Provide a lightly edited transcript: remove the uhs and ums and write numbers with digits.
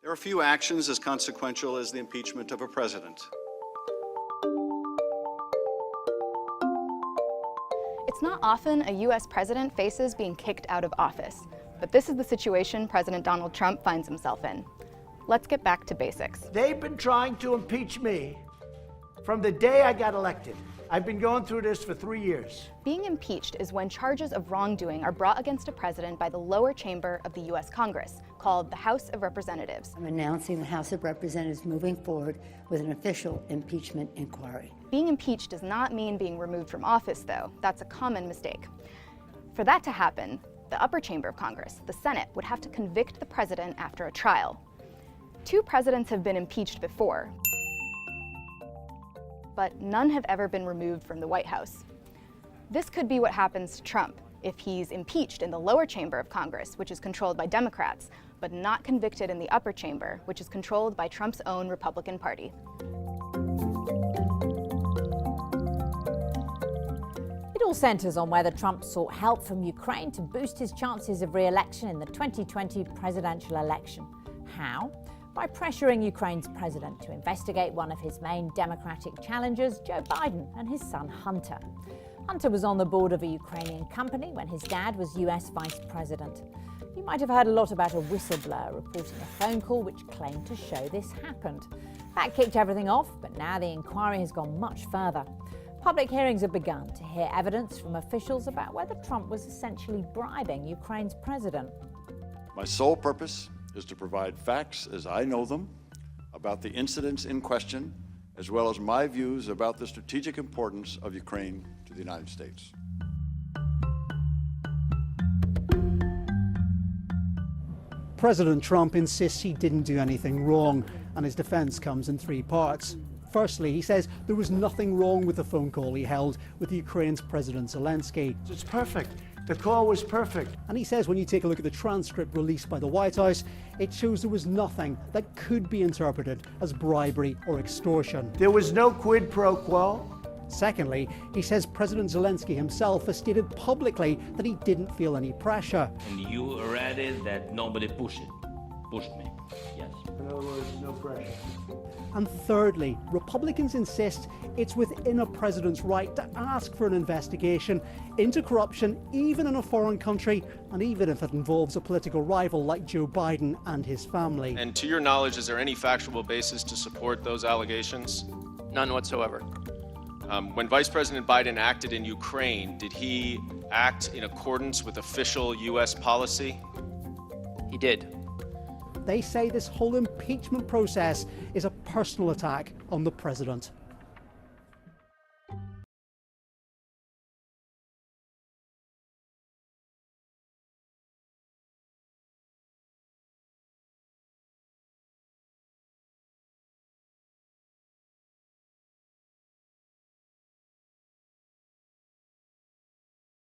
There are few actions as consequential as the impeachment of a president. It's not often a U.S. president faces being kicked out of office, but this is the situation President Donald Trump finds himself in. Let's get back to basics. They've been trying to impeach me from the day I got elected. I've been going through this for 3 years. Being impeached is when charges of wrongdoing are brought against a president by the lower chamber of the U.S. Congress, called the House of Representatives. I'm announcing the House of Representatives moving forward with an official impeachment inquiry. Being impeached does not mean being removed from office, though. That's a common mistake. For that to happen, the upper chamber of Congress, the Senate, would have to convict the president after a trial. 2 presidents have been impeached before, but none have ever been removed from the White House. This could be what happens to Trump if he's impeached in the lower chamber of Congress, which is controlled by Democrats, but not convicted in the upper chamber, which is controlled by Trump's own Republican Party. It all centres on whether Trump sought help from Ukraine to boost his chances of re-election in the 2020 presidential election. How? By pressuring Ukraine's president to investigate one of his main Democratic challengers, Joe Biden, and his son Hunter. Hunter was on the board of a Ukrainian company when his dad was US vice president. You might have heard a lot about a whistleblower reporting a phone call which claimed to show this happened. That kicked everything off, but now the inquiry has gone much further. Public hearings have begun to hear evidence from officials about whether Trump was essentially bribing Ukraine's president. My sole purpose is to provide facts as I know them about the incidents in question, as well as my views about the strategic importance of Ukraine to the United States. President Trump insists he didn't do anything wrong, and his defense comes in 3 parts. Firstly, he says there was nothing wrong with the phone call he held with Ukraine's President Zelensky. It's perfect. The call was perfect. And he says when you take a look at the transcript released by the White House, it shows there was nothing that could be interpreted as bribery or extortion. There was no quid pro quo. Secondly, he says President Zelensky himself has stated publicly that he didn't feel any pressure. And you read it that nobody pushed me. Yes. In other words, no pressure. And thirdly, Republicans insist it's within a president's right to ask for an investigation into corruption, even in a foreign country, and even if it involves a political rival like Joe Biden and his family. And to your knowledge, is there any factual basis to support those allegations? None whatsoever. When Vice President Biden acted in Ukraine, did he act in accordance with official U.S. policy? He did. They say this whole impeachment process is a personal attack on the president.